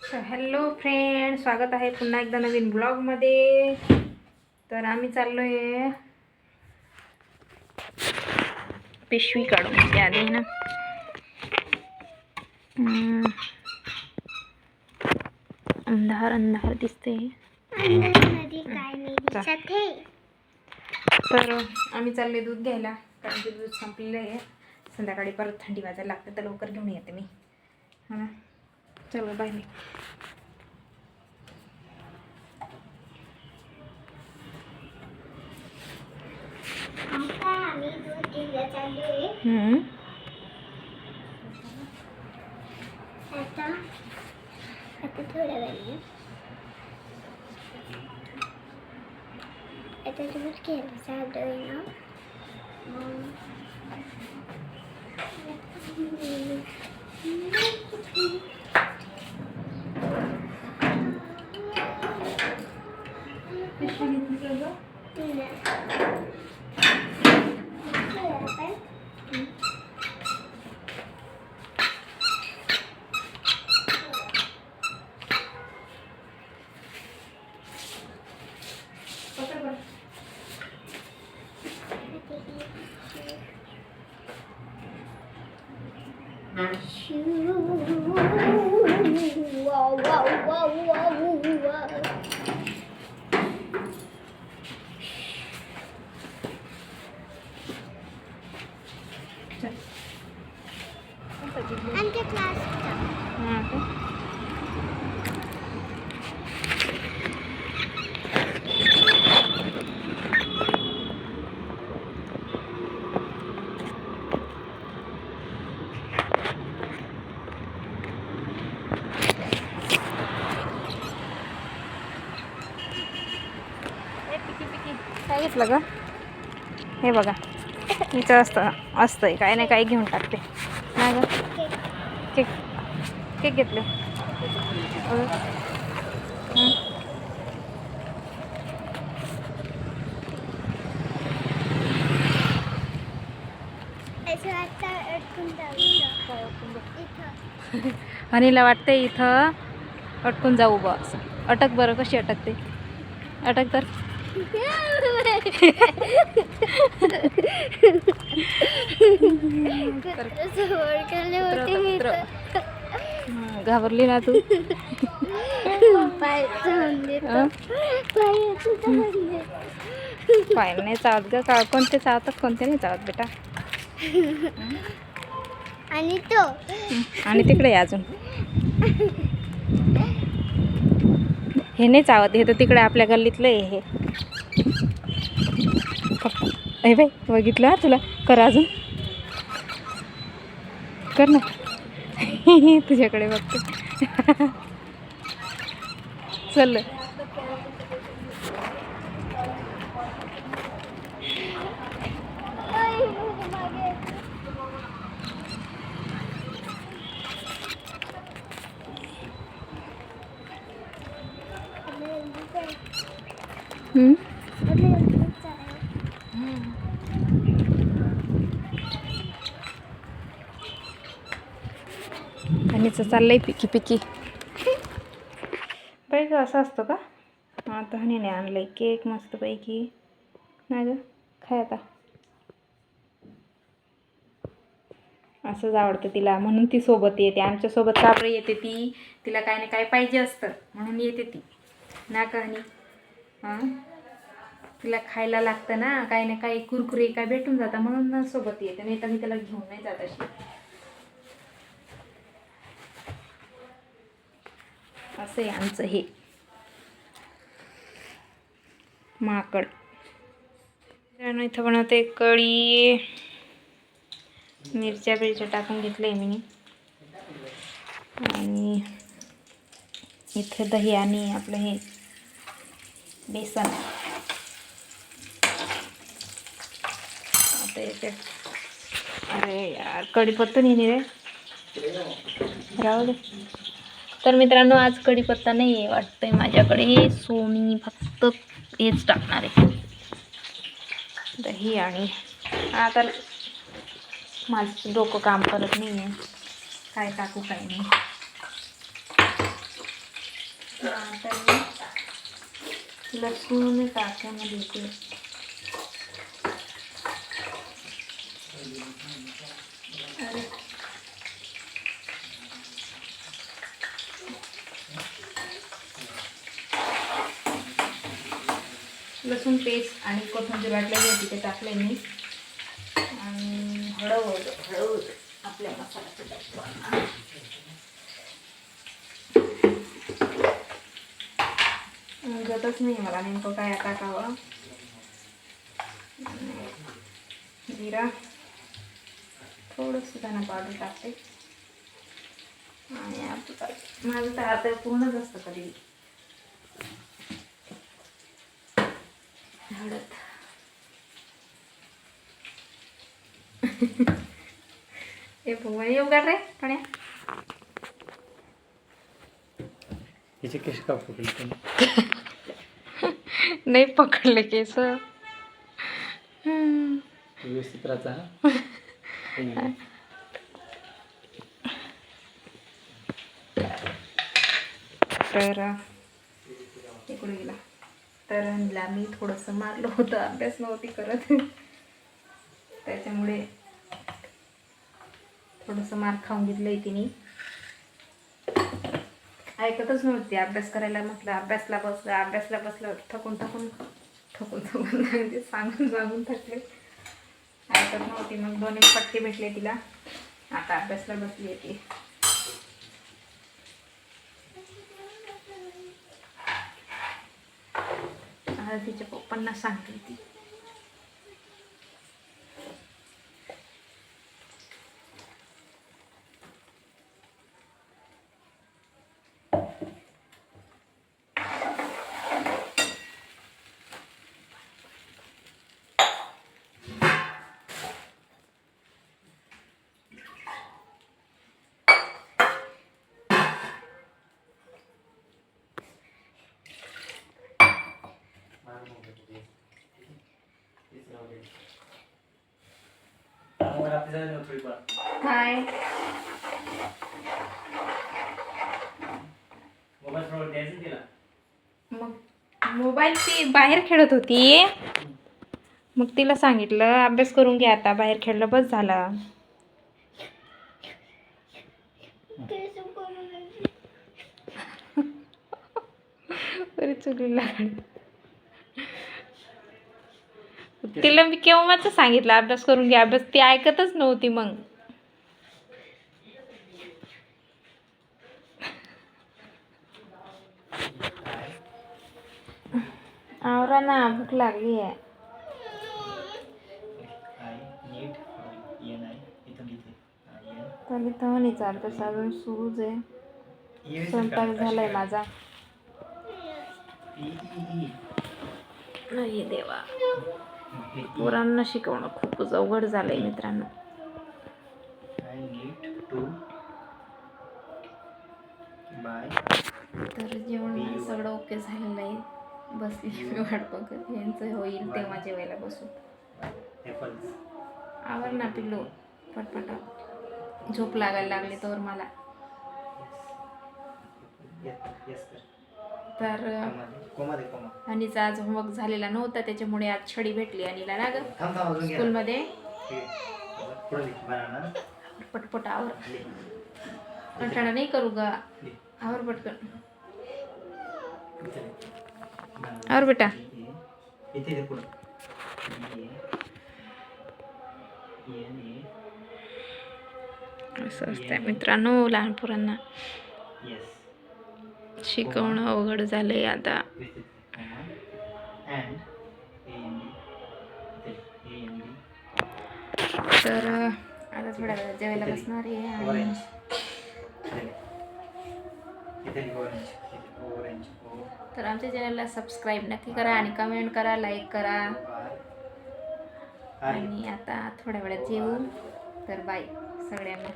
Hello friend, स्वागत आहे पुन्हा एकदा नवीन ब्लॉगमध्ये. तर आम्ही चाललो आहे पिशवी काढून त्या आधी ना. अंधार अंधार दिसते. तर आम्ही चालले दूध घ्यायला, कारण की दूध संपलेलं आहे. संध्याकाळी परत थंडी वाजायला लागते, तर लवकर घेऊन येते मी. हां, चलो बाय. आता थोड्या वेळाने आता दूध घ्यायला चाललोय ना. काय घेतलं ग? हे बघा, हिचं असतंय काय नाही काय घेऊन टाकते ना ग. केक केक घेतले. अनिला वाटते इथं अटकून जाऊ बा असं. अटक बरं, कशी अटकते? अटक तर. घाबरली ना तू? पाय नाही चावत ग. का कोणते चावतात, कोणते नाही चावत बेटा. आणि तिकडे अजून हे नाही चावत. हे तर तिकडे आपल्या गल्लीतलं आहे हे बाई. बघितलं तुला? कर अजून, कर ना. तुझ्याकडे बघते. चल. आणि चाललंय पिकी पिकी. बाई ग, असं असतं का? आता हनीने आणलंय केक मस्त पैकी. नाही ग, खाय आता. असंच आवडतं तिला, म्हणून ती सोबत येते. आमच्यासोबत काबरं येते ती. तिला काय ना काय पाहिजे असतं म्हणून येते ती ना का हनी? हां, तिला खायला लागतं ना, काही ना काही कुरकुरे काय भेटून जातं म्हणून सोबत येते. नाही तर मी त्याला घेऊन नाही जात अशी. असं आहे आमचं हे माकड. इथं बनवते कढी. मिरच्या टाकून घेतलंय मी. आणि इथे दही आणि आपलं हे बेसन. आता येते. अरे यार, कढीपत्ता नाही रे, राहू दे. तर मित्रांनो, आज कढीपत्ता नाही आहे वाटतंय माझ्याकडे, सो मी फक्त हेच टाकणार आहे, दही. आणि आता माझं डोकं काम करत नाही आहे, काय टाकू काय नाही. आता मी लसूण टाक्यामध्ये येते. अरे लसूण पेस्ट आणि कोथिंबीर वाटलेली होती ते टाकले मी. आणि हळद आपल्या मसाल्याचं टाकतो. जतच नाही मला नेमकं काय टाकावं. जिरा, थोडंसं धना पावडर टाकते. आणि आपलं माझं तर आता पूर्णच असतं कधी. हळद हे भगवान येऊ का रे पाण्या. हिचे केस का पकडले नाही पकडले केस. व्यवस्थित राहता हा. तर इकडे गेला. तर ह्यांना मी थोडंसं मारलं होतं, अभ्यास नव्हती करत त्याच्यामुळे थोडंसं मार खाऊन घेतलंय तिने. ऐकतच नव्हती. अभ्यास करायला म्हटलं अभ्यासला बसलं थकून लागते. सांगून थकले. ऐकत नव्हती. मग 2 फटके भेटले तिला. आता अभ्यासला बसली ती. आता तिच्या पप्पांना सांगते ती. हाय. मग मोबाईल ती बाहेर खेळत होती. मग तिला सांगितलं अभ्यास करून घे, आता बाहेर खेळलं बस झालं. तरी चुलीला लागली. तिला मी केव्हाच सांगितलं अभ्यास करून घे, अभ्यास. ती ऐकतच नव्हती. मग आवरा ना, भूक लागली आहे. तरी तहनीचा अभ्यास अजून सुरूच आहे. स्वयंपाक झालाय माझा. नाही देवा, पोरांना शिकवणं खूपच अवघड झालंय मित्रांनो. तर जेवण सगळं ओके झालेलं आहे. बसली मी वाट बघत. यांचं होईल तेव्हा जेवायला बसू. आवर ना पिल्लू पटपटा. झोप लागायला लागली तर मला. तर अनिचा आज होमवर्क झालेला नव्हता, त्याच्यामुळे आज छडी भेटली अनिला ना ग स्कूलमध्ये. पटपट आवर. कंटाळा नाही करू ग. आवर पटकन. आवर बेटा. असं असतं मित्रांनो, लहान पोरांना शिकवणं अवघड झालंय आता. तर आता थोड्या वेळात जेवायला बसणार आहे. आणि तर आमच्या चॅनलला सबस्क्राईब नक्की करा आणि कमेंट करा, लाईक करा. आणि आता थोड्या वेळात जेवू. तर बाय सगळ्यांना.